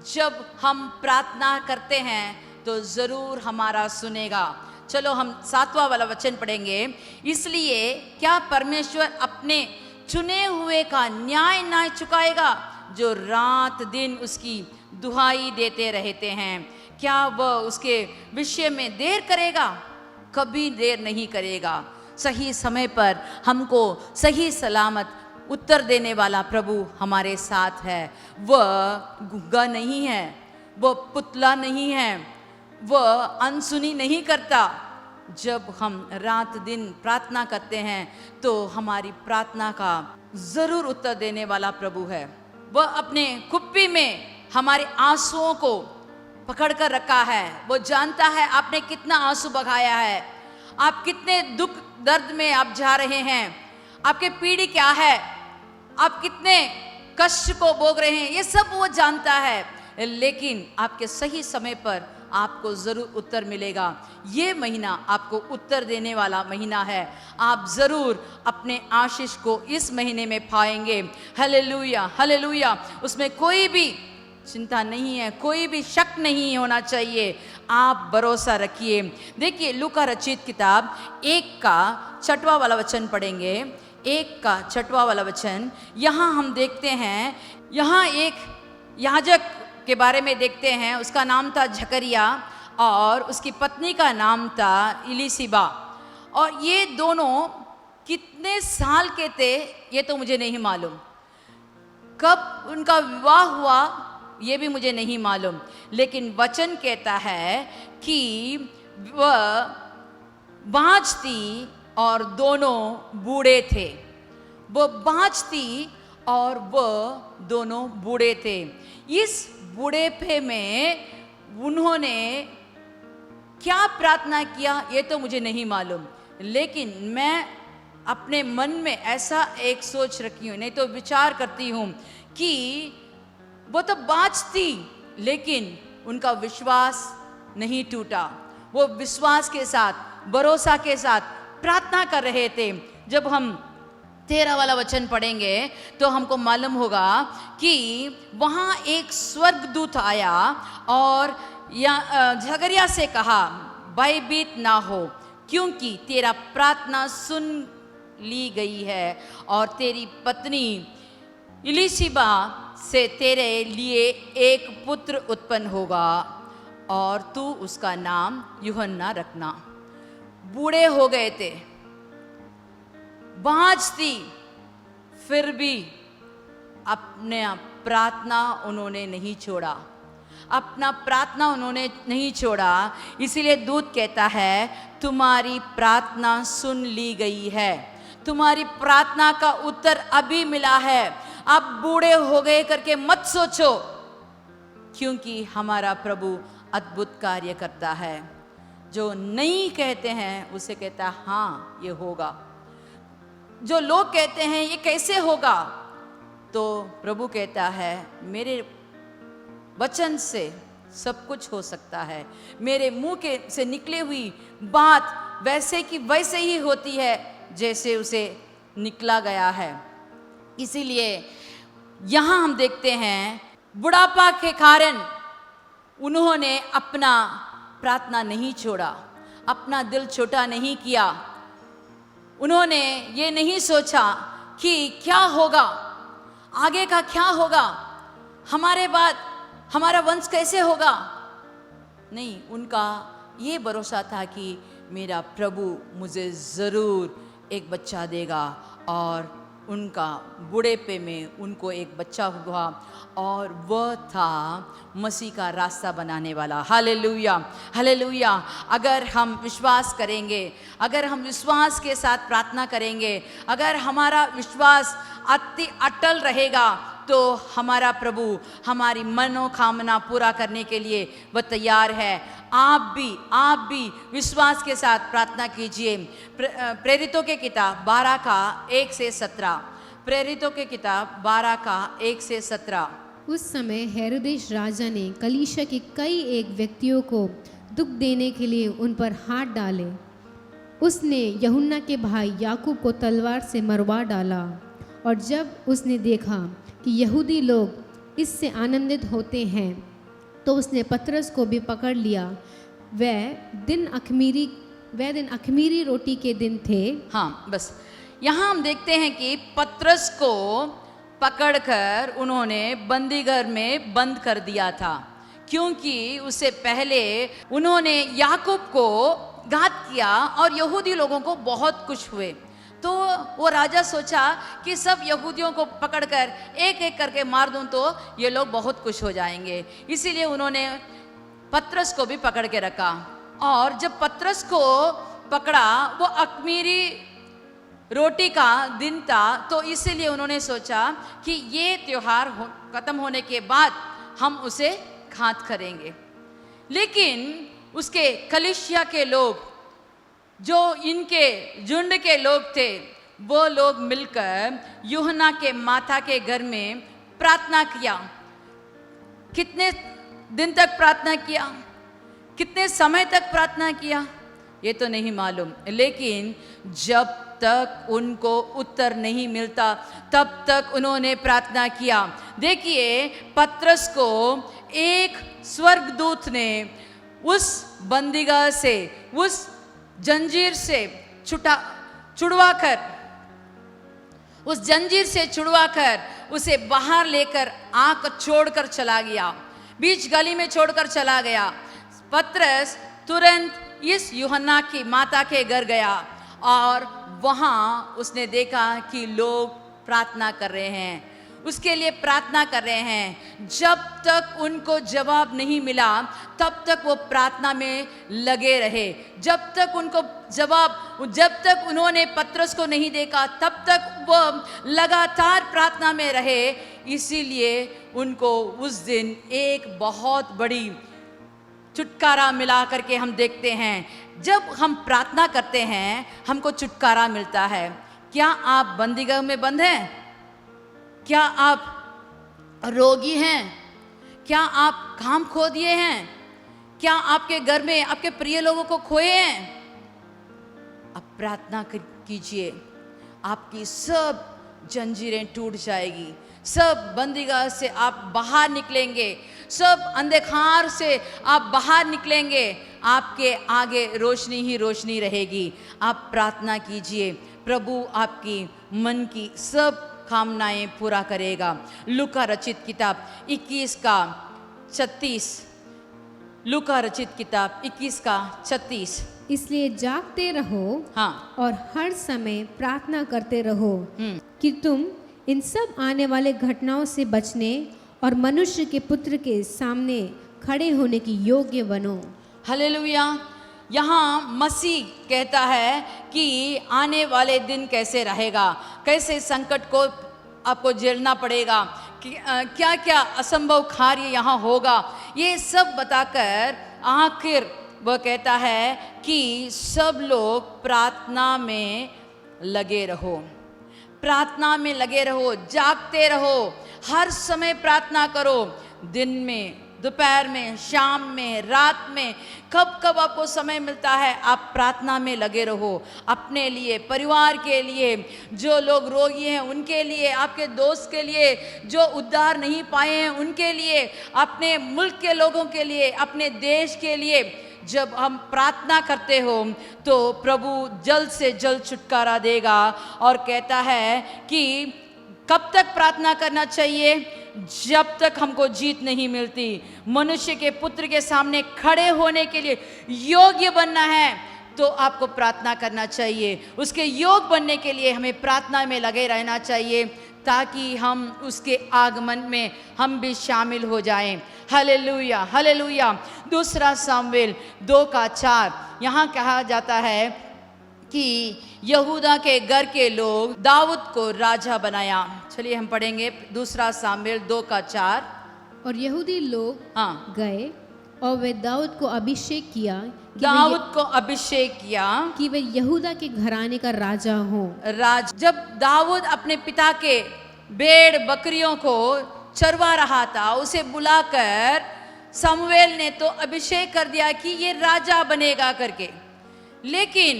B: जब हम प्रार्थना करते हैं तो जरूर हमारा सुनेगा। चलो हम 7वां वाला वचन पढ़ेंगे। इसलिए क्या परमेश्वर अपने चुने हुए का न्याय ना चुकाएगा, जो रात दिन उसकी दुहाई देते रहते हैं? क्या वह उसके विषय में देर करेगा? कभी देर नहीं करेगा। सही समय पर हमको सही सलामत उत्तर देने वाला प्रभु हमारे साथ है। वह गुंगा नहीं है, वह पुतला नहीं है, वह अनसुनी नहीं करता। जब हम रात दिन प्रार्थना करते हैं तो हमारी प्रार्थना का जरूर उत्तर देने वाला प्रभु है। वह अपने कुप्पी में हमारे आंसुओं को पकड़ कर रखा है। वो जानता है आपने कितना आंसू बहाया है, आप कितने दुख दर्द में आप जा रहे हैं, आपके पीढ़ी क्या है, आप कितने कष्ट को भोग रहे हैं, ये सब वो जानता है। लेकिन आपके सही समय पर आपको जरूर उत्तर मिलेगा। ये महीना आपको उत्तर देने वाला महीना है। आप जरूर अपने आशीष को इस महीने में पाएंगे। Hallelujah, hallelujah. उसमें कोई भी चिंता नहीं है, कोई भी शक नहीं होना चाहिए। आप भरोसा रखिए। देखिए लूका रचित किताब 1 का 6वां वाला वचन पढ़ेंगे। 1 का 6वां वाला वचन। यहाँ हम देखते हैं, यहाँ एक याजक के बारे में देखते हैं। उसका नाम था जकरिया और उसकी पत्नी का नाम था इलीशिबा। और ये दोनों कितने साल के थे ये तो मुझे नहीं मालूम, कब उनका विवाह हुआ ये भी मुझे नहीं मालूम। लेकिन वचन कहता है कि वह बाँझ थी और दोनों बूढ़े थे। वो बाँझ थी और वह दोनों बूढ़े थे। इस बूढ़ेपे में उन्होंने क्या प्रार्थना किया ये तो मुझे नहीं मालूम, लेकिन मैं अपने मन में ऐसा एक सोच रखी हूँ, नहीं तो विचार करती हूँ कि वो तो बाँझ थी लेकिन उनका विश्वास नहीं टूटा। वो विश्वास के साथ, भरोसा के साथ प्रार्थना कर रहे थे। जब हम 13 वाला वचन पढ़ेंगे तो हमको मालूम होगा कि वहाँ एक स्वर्गदूत आया और जकरिया से कहा, भयभीत ना हो, क्योंकि तेरा प्रार्थना सुन ली गई है और तेरी पत्नी इलीशिबा से तेरे लिए एक पुत्र उत्पन्न होगा और तू उसका नाम यूहन्ना रखना। बूढ़े हो गए थे, बाँझ थी, फिर भी अपने प्रार्थना उन्होंने नहीं छोड़ा, अपना प्रार्थना उन्होंने नहीं छोड़ा। इसीलिए दूत कहता है तुम्हारी प्रार्थना सुन ली गई है, तुम्हारी प्रार्थना का उत्तर अभी मिला है। आप बूढ़े हो गए करके मत सोचो, क्योंकि हमारा प्रभु अद्भुत कार्य करता है। जो नहीं कहते हैं उसे कहता है हाँ ये होगा। जो लोग कहते हैं ये कैसे होगा, तो प्रभु कहता है मेरे वचन से सब कुछ हो सकता है। मेरे मुंह के से निकले हुई बात वैसे की वैसे ही होती है जैसे उसे निकला गया है। इसीलिए यहाँ हम देखते हैं बुढ़ापा के कारण उन्होंने अपना प्रार्थना नहीं छोड़ा, अपना दिल छोटा नहीं किया। उन्होंने ये नहीं सोचा कि क्या होगा, आगे का क्या होगा, हमारे बाद हमारा वंश कैसे होगा। नहीं, उनका ये भरोसा था कि मेरा प्रभु मुझे ज़रूर एक बच्चा देगा। और उनका बुढ़ेपे में उनको एक बच्चा हुआ और वह था मसीह का रास्ता बनाने वाला। Hallelujah, hallelujah. अगर हम विश्वास करेंगे, अगर हम विश्वास के साथ प्रार्थना करेंगे, अगर हमारा विश्वास अति अटल रहेगा, तो हमारा प्रभु हमारी मनोकामना पूरा करने के लिए वह तैयार है। आप भी विश्वास के साथ प्रार्थना कीजिए। प्रेरितों के किताब 12 का 1 से 17। प्रेरितों के किताब 12 का 1 से 17।
A: उस समय हेरोदेस राजा ने कलीसिया के कई एक व्यक्तियों को दुख देने के लिए उन पर हाथ डाले। उसने यूहन्ना के भाई याकूब को तलवार से मरवा डाला। और जब उसने देखा कि यहूदी लोग इससे आनंदित होते हैं, तो उसने पतरस को भी पकड़ लिया। वह दिन अख़मीरी रोटी के दिन थे।
B: हाँ, बस यहाँ हम देखते हैं कि पतरस को पकड़कर उन्होंने बंदीघर में बंद कर दिया था, क्योंकि उससे पहले उन्होंने याकूब को घात किया और यहूदी लोगों को बहुत खुश हुए। तो वो राजा सोचा कि सब यहूदियों को पकड़कर एक एक करके मार दूं तो ये लोग बहुत खुश हो जाएंगे। इसीलिए उन्होंने पतरस को भी पकड़ के रखा। और जब पतरस को पकड़ा, वो अख़मीरी रोटी का दिन था, तो इसीलिए उन्होंने सोचा कि ये त्योहार खत्म होने के बाद हम उसे घात करेंगे। लेकिन उसके कलीसिया के लोग, जो इनके झुंड के लोग थे, वो लोग मिलकर यूहन्ना के माता के घर में प्रार्थना किया। कितने दिन तक प्रार्थना किया, कितने समय तक प्रार्थना किया, ये तो नहीं मालूम। लेकिन जब तक उनको उत्तर नहीं मिलता, तब तक उन्होंने प्रार्थना किया। देखिए, पतरस को एक स्वर्गदूत ने उस बंदीगृह से, उस जंजीर से छुड़वाकर उसे बाहर लेकर आंख छोड़कर चला गया, बीच गली में छोड़कर चला गया। पतरस तुरंत इस यूहन्ना की माता के घर गया और वहाँ उसने देखा कि लोग प्रार्थना कर रहे हैं, उसके लिए प्रार्थना कर रहे हैं। जब तक उनको जवाब नहीं मिला, तब तक वो प्रार्थना में लगे रहे। जब तक उन्होंने पतरस को नहीं देखा, तब तक वो लगातार प्रार्थना में रहे। इसीलिए उनको उस दिन एक बहुत बड़ी छुटकारा मिला करके हम देखते हैं। जब हम प्रार्थना करते हैं, हमको छुटकारा मिलता है। क्या आप बंदीगृह में बंद हैं? क्या आप रोगी हैं? क्या आप काम खो दिए हैं? क्या आपके घर में आपके प्रिय लोगों को खोए हैं? अब प्रार्थना कीजिए, आपकी सब जंजीरें टूट जाएगी, सब बंदीगृह से आप बाहर निकलेंगे, सब अंधकार से आप बाहर निकलेंगे। आपके आगे रोशनी ही रोशनी रहेगी। आप प्रार्थना कीजिए, प्रभु आपकी मन की सब कामनाएं पूरा करेगा। लूका रचित किताब 21 का 36। लूका रचित किताब 21 का 36।
A: इसलिए जागते रहो,
B: हाँ,
A: और हर समय प्रार्थना करते रहो कि तुम इन सब आने वाले घटनाओं से बचने और मनुष्य के पुत्र के सामने खड़े होने की योग्य बनो। हालेलुया।
B: यहाँ मसीह कहता है कि आने वाले दिन कैसे रहेगा, कैसे संकट को आपको झेलना पड़ेगा, क्या क्या असंभव कार्य यहाँ होगा, ये सब बताकर आखिर वह कहता है कि सब लोग प्रार्थना में लगे रहो, प्रार्थना में लगे रहो, जागते रहो, हर समय प्रार्थना करो। दिन में, दोपहर में, शाम में, रात में, कब कब आपको समय मिलता है, आप प्रार्थना में लगे रहो। अपने लिए, परिवार के लिए, जो लोग रोगी हैं उनके लिए, आपके दोस्त के लिए, जो उद्धार नहीं पाए हैं उनके लिए, अपने मुल्क के लोगों के लिए, अपने देश के लिए। जब हम प्रार्थना करते हो तो प्रभु जल्द से जल्द छुटकारा देगा। और कहता है कि कब तक प्रार्थना करना चाहिए? जब तक हमको जीत नहीं मिलती। मनुष्य के पुत्र के सामने खड़े होने के लिए योग्य बनना है, तो आपको प्रार्थना करना चाहिए। उसके योग बनने के लिए हमें प्रार्थना में लगे रहना चाहिए, ताकि हम उसके आगमन में हम भी शामिल हो जाएं। Hallelujah, hallelujah. दूसरा सामुएल 2:4 यहाँ कहा जाता है कि यहूदा के घर के लोग दाऊद को राजा बनाया। चलिए हम पढ़ेंगे दूसरा सामुएल 2:4।
A: और यहूदी लोग
B: हाँ,
A: गए और वे दाऊद को अभिषेक किया
B: दाऊद को अभिषेक किया
A: कि वे यहूदा के घराने का राजा हो।
B: जब दाऊद अपने पिता के भेड़ बकरियों को चरवा रहा था, उसे बुलाकर समूएल ने तो अभिषेक कर दिया कि ये राजा बनेगा करके। लेकिन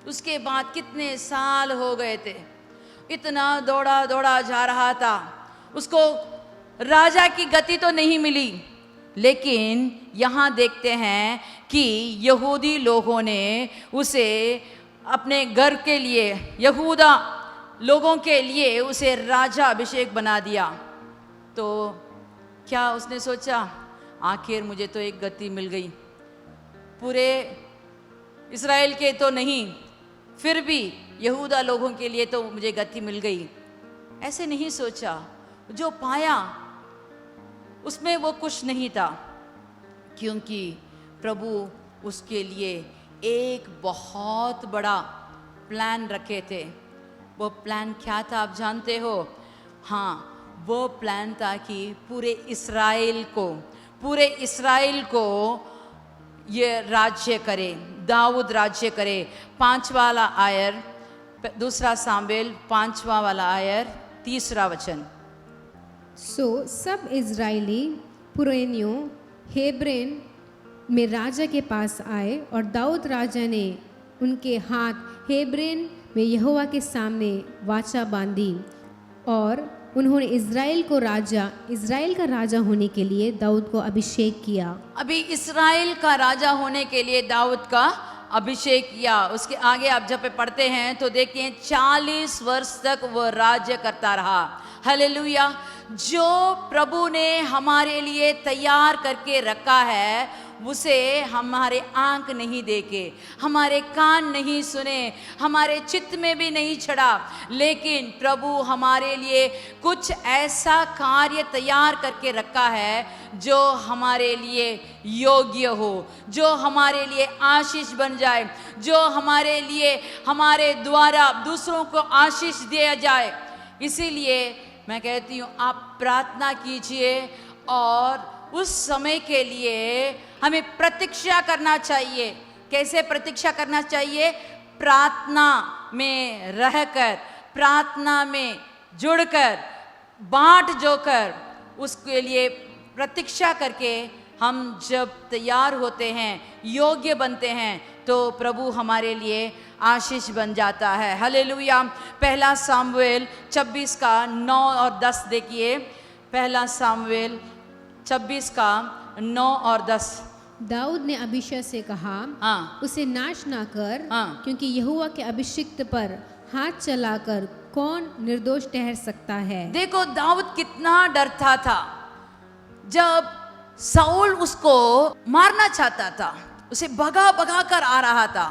B: उसके बाद कितने साल हो गए थे, इतना दौड़ा दौड़ा जा रहा था, उसको राजा की गति तो नहीं मिली। लेकिन यहाँ देखते हैं कि यहूदी लोगों ने उसे अपने घर के लिए, यहूदा लोगों के लिए उसे राजा अभिषेक बना दिया। तो क्या उसने सोचा, आखिर मुझे तो एक गति मिल गई, पूरे इस्राएल के तो नहीं, फिर भी यहूदा लोगों के लिए तो मुझे गति मिल गई। ऐसे नहीं सोचा। जो पाया उसमें वो खुश नहीं था, क्योंकि प्रभु उसके लिए एक बहुत बड़ा प्लान रखे थे। वो प्लान क्या था आप जानते हो? हाँ, वो प्लान था कि पूरे इस्राएल को ये राज्य करे, दाऊद राज्य करे। 5 वाला आयर, दूसरा सामुएल 5 वाला आयर 3 वचन।
A: सो सब इजरायली पुरनियों हेब्रोन में राजा के पास आए और दाऊद राजा ने उनके हाथ हेब्रोन में यहोवा के सामने वाचा बांधी, और उन्होंने इजराइल का राजा होने के लिए दाऊद को अभिषेक किया।
B: अभी इस्राएल का राजा होने के लिए दाऊद का अभिषेक किया। उसके आगे आप जब पढ़ते हैं तो देखिए 40 वर्ष तक वो राज्य करता रहा। हालेलुया। जो प्रभु ने हमारे लिए तैयार करके रखा है, उसे हमारे आंख नहीं देखे, हमारे कान नहीं सुने, हमारे चित्त में भी नहीं चढ़ा, लेकिन प्रभु हमारे लिए कुछ ऐसा कार्य तैयार करके रखा है जो हमारे लिए योग्य हो, जो हमारे लिए आशीष बन जाए, जो हमारे लिए हमारे द्वारा दूसरों को आशीष दिया जाए। इसीलिए मैं कहती हूँ, आप प्रार्थना कीजिए और उस समय के लिए हमें प्रतीक्षा करना चाहिए। कैसे प्रतीक्षा करना चाहिए? प्रार्थना में रहकर, प्रार्थना में जुड़कर, बांट जोकर, उसके लिए प्रतीक्षा करके हम जब तैयार होते हैं, योग्य बनते हैं, तो प्रभु हमारे लिए आशीष बन जाता है। हालेलुया। पहला सामुएल 26 का 9 और 10 देखिए। पहला सामुएल 26 का 9 और 10।
A: दाऊद ने अभिषेक से कहा,
B: हाँ,
A: उसे नाश ना कर,
B: हाँ,
A: क्योंकि यहोवा के अभिषिक्त पर हाथ चलाकर कौन निर्दोष ठहर सकता है।
B: देखो दाऊद कितना डरता था। जब साउल उसको मारना चाहता था, उसे भगा भगा कर आ रहा था,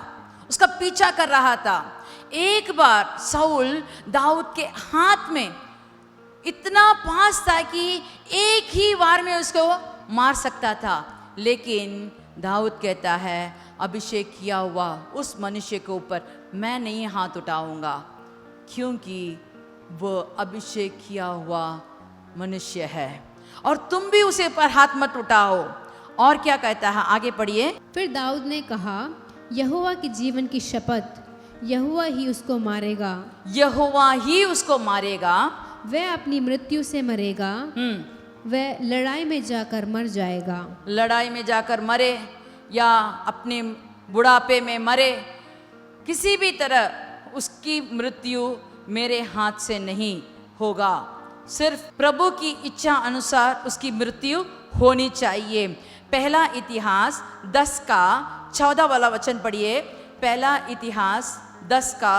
B: उसका पीछा कर रहा था। एक बार साउल दाऊद के हाथ में इतना पास था कि एक ही वार में उसको मार सकता था, लेकिन दाऊद कहता है, अभिषेक किया हुआ उस मनुष्य के ऊपर मैं नहीं हाथ उठाऊंगा, क्योंकि वो अभिषेक किया हुआ मनुष्य है, और तुम भी उसे पर हाथ मत उठाओ। और क्या कहता है, आगे पढ़िए।
A: फिर दाऊद ने कहा, यहोवा के जीवन की शपथ, यहोवा ही उसको मारेगा,
B: यहोवा ही उसको मारेगा,
A: वह अपनी मृत्यु से मरेगा, वह लड़ाई में जाकर मर जाएगा।
B: लड़ाई में जाकर मरे या अपने बुढ़ापे में मरे, किसी भी तरह उसकी मृत्यु मेरे हाथ से नहीं होगा। सिर्फ प्रभु की इच्छा अनुसार उसकी मृत्यु होनी चाहिए। पहला इतिहास 10 का 14 वाला वचन पढ़िए। पहला इतिहास 10 का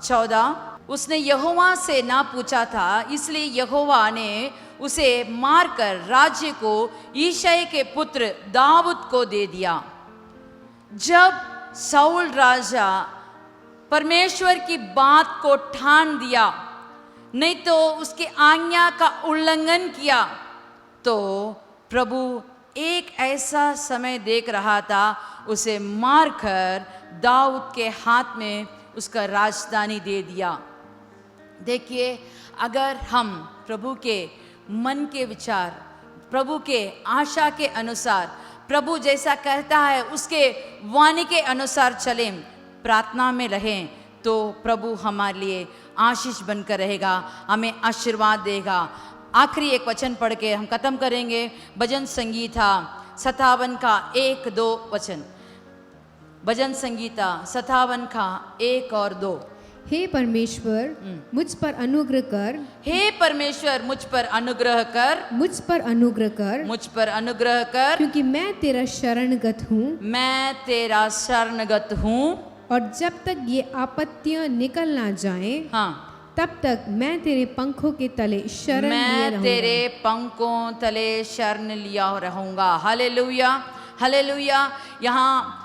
B: 14। उसने यहोवा से ना पूछा था, इसलिए यहोवा ने उसे मारकर राज्य को यिशै के पुत्र दाऊद को दे दिया। जब साउल राजा परमेश्वर की बात को ठान दिया, नहीं तो उसकी आज्ञा का उल्लंघन किया, तो प्रभु एक ऐसा समय देख रहा था, उसे मारकर दाऊद के हाथ में उसका राजधानी दे दिया। देखिए, अगर हम प्रभु के मन के विचार, प्रभु के आशा के अनुसार, प्रभु जैसा कहता है उसके वाणी के अनुसार चलें, प्रार्थना में रहें, तो प्रभु हमारे लिए आशीष बनकर रहेगा, हमें आशीर्वाद देगा। आखिरी एक वचन पढ़ के हम खत्म करेंगे। भजन संगीता 57 का 1-2 वचन। भजन संगीता 57 का 1 और 2।
A: हे परमेश्वर मुझ पर अनुग्रह कर,
B: हे परमेश्वर मुझ पर अनुग्रह कर,
A: मुझ पर अनुग्रह कर,
B: मुझ पर अनुग्रह कर,
A: क्योंकि मैं तेरा शरणगत हूँ,
B: मैं तेरा शरणगत हूँ।
A: और जब तक ये आपत्तियां निकल ना जाएं,
B: हाँ,
A: तब तक मैं तेरे पंखों के तले शरण लिए
B: मैं
A: रहूंगा।
B: तेरे पंखों तले शरण लिया रहूंगा। Hallelujah, hallelujah. यहाँ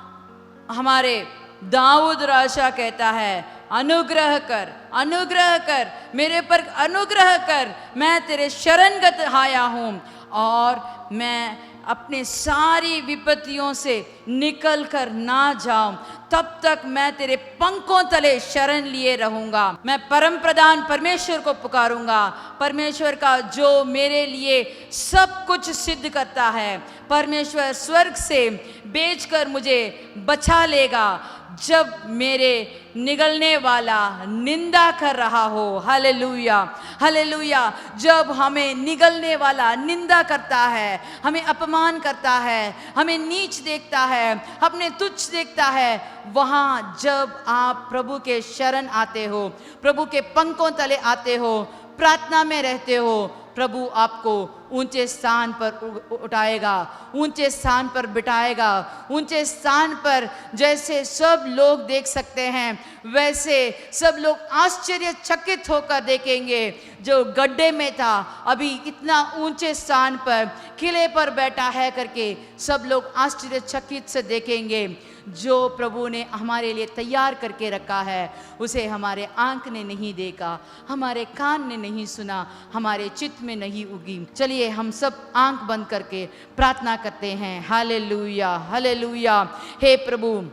B: हमारे दाऊद राजा कहता है, अनुग्रह कर, अनुग्रह कर, मेरे पर अनुग्रह कर, मैं तेरे शरणगत आया हूँ, और मैं अपने सारी विपत्तियों से निकल कर ना जाऊं, तब तक मैं तेरे पंखों तले शरण लिए रहूंगा। मैं परम प्रधान परमेश्वर को पुकारूंगा, परमेश्वर का जो मेरे लिए सब कुछ सिद्ध करता है। परमेश्वर स्वर्ग से बेचकर मुझे बचा लेगा, जब मेरे निगलने वाला निंदा कर रहा हो। Hallelujah, hallelujah. जब हमें निगलने वाला निंदा करता है, हमें अपमान करता है, हमें नीच देखता है, अपने तुच्छ देखता है, वहाँ जब आप प्रभु के शरण आते हो, प्रभु के पंखों तले आते हो, प्रार्थना में रहते हो, प्रभु आपको ऊंचे स्थान पर उठाएगा, ऊंचे स्थान पर बिठाएगा, ऊंचे स्थान पर जैसे सब लोग देख सकते हैं, वैसे सब लोग आश्चर्यचकित होकर देखेंगे। जो गड्ढे में था, अभी इतना ऊंचे स्थान पर किले पर बैठा है करके सब लोग आश्चर्यचकित से देखेंगे। जो प्रभु ने हमारे लिए तैयार करके रखा है, उसे हमारे आंख ने नहीं देखा, हमारे कान ने नहीं सुना, हमारे चित्त में नहीं उगी। चलिए हम सब आंख बंद करके प्रार्थना करते हैं। Hallelujah, hallelujah. हे प्रभु,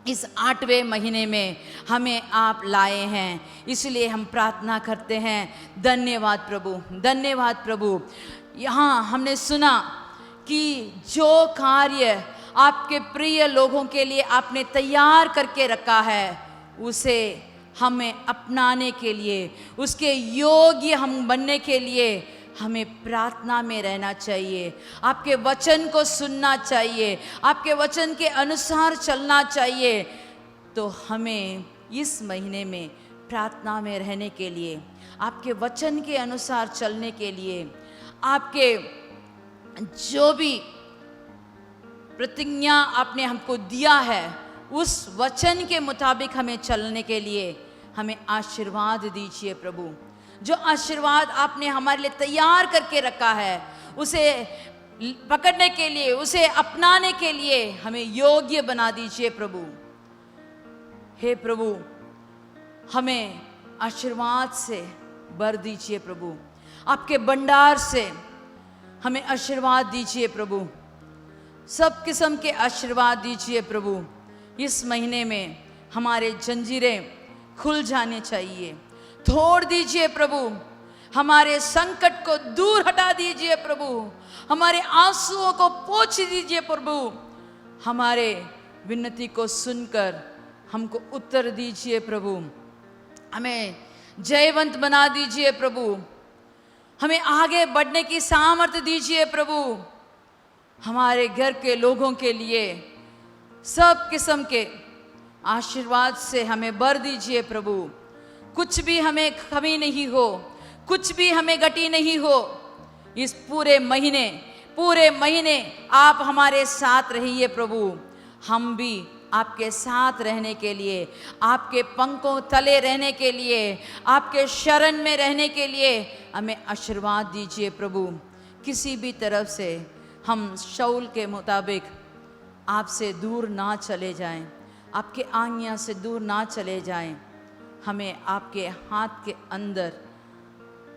B: इस 8वें महीने में हमें आप लाए हैं, इसलिए हम प्रार्थना करते हैं। धन्यवाद प्रभु, धन्यवाद प्रभु। यहाँ हमने सुना कि जो कार्य आपके प्रिय लोगों के लिए आपने तैयार करके रखा है, उसे हमें अपनाने के लिए, उसके योग्य हम बनने के लिए हमें प्रार्थना में रहना चाहिए, आपके वचन को सुनना चाहिए, आपके वचन के अनुसार चलना चाहिए। तो हमें इस महीने में प्रार्थना में रहने के लिए, आपके वचन के अनुसार चलने के लिए, आपके जो भी प्रतिज्ञा आपने हमको दिया है, उस वचन के मुताबिक हमें चलने के लिए हमें आशीर्वाद दीजिए प्रभु। जो आशीर्वाद आपने हमारे लिए तैयार करके रखा है, उसे पकड़ने के लिए, उसे अपनाने के लिए हमें योग्य बना दीजिए प्रभु। हे प्रभु, हमें आशीर्वाद से भर दीजिए प्रभु, आपके भंडार से हमें आशीर्वाद दीजिए प्रभु, सब किस्म के आशीर्वाद दीजिए प्रभु। इस महीने में हमारे जंजीरें खुल जाने चाहिए, तोड़ दीजिए प्रभु, हमारे संकट को दूर हटा दीजिए प्रभु, हमारे आंसुओं को पोंछ दीजिए प्रभु, हमारे विनती को सुनकर हमको उत्तर दीजिए प्रभु, हमें जयवंत बना दीजिए प्रभु, हमें आगे बढ़ने की सामर्थ्य दीजिए प्रभु। हमारे घर के लोगों के लिए सब किस्म के आशीर्वाद से हमें भर दीजिए प्रभु। कुछ भी हमें कमी नहीं हो, कुछ भी हमें घटी नहीं हो। इस पूरे महीने आप हमारे साथ रहिए प्रभु। हम भी आपके साथ रहने के लिए, आपके पंखों तले रहने के लिए, आपके शरण में रहने के लिए हमें आशीर्वाद दीजिए प्रभु। किसी भी तरफ से हम शाऊल के मुताबिक आपसे दूर ना चले जाएं, आपके आज्ञा से दूर ना चले जाएं। हमें आपके हाथ के अंदर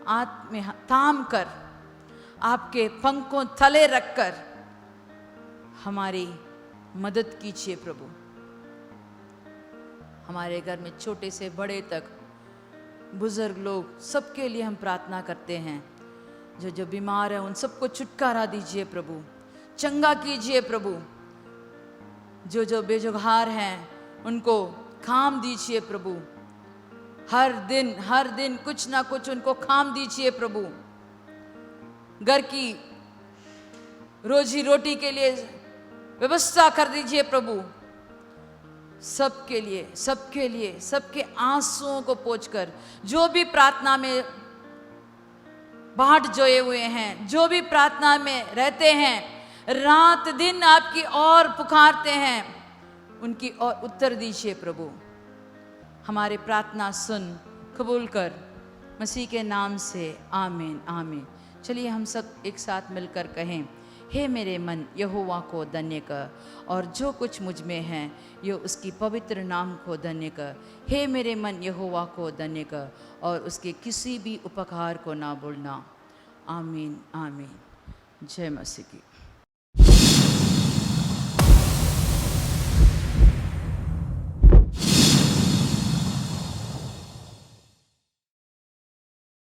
B: हाथ में थाम कर, आपके पंखों तले रखकर हमारी मदद कीजिए प्रभु। हमारे घर में छोटे से बड़े तक, बुजुर्ग लोग, सबके लिए हम प्रार्थना करते हैं। जो जो बीमार है उन सबको छुटकारा दीजिए प्रभु, चंगा कीजिए प्रभु। जो जो बेजुगार हैं उनको काम दीजिए प्रभु। हर दिन कुछ ना कुछ उनको काम दीजिए प्रभु। घर की रोजी रोटी के लिए व्यवस्था कर दीजिए प्रभु। सबके लिए सबके आंसुओं को पोंछकर, जो भी प्रार्थना में बाट जोए हुए हैं, जो भी प्रार्थना में रहते हैं, रात दिन आपकी ओर पुकारते हैं, उनकी ओर उत्तर दीजिए प्रभु। हमारे प्रार्थना सुन कबूल कर, मसीह के नाम से आमीन आमीन। चलिए हम सब एक साथ मिलकर कहें, हे मेरे मन यहोवा को धन्य कर, और जो कुछ मुझ में है यो उसकी पवित्र नाम को धन्य कर। हे मेरे मन यहोवा को धन्य कर, और उसके किसी भी उपकार को ना भूलना। आमीन आमीन। जय मसीह की।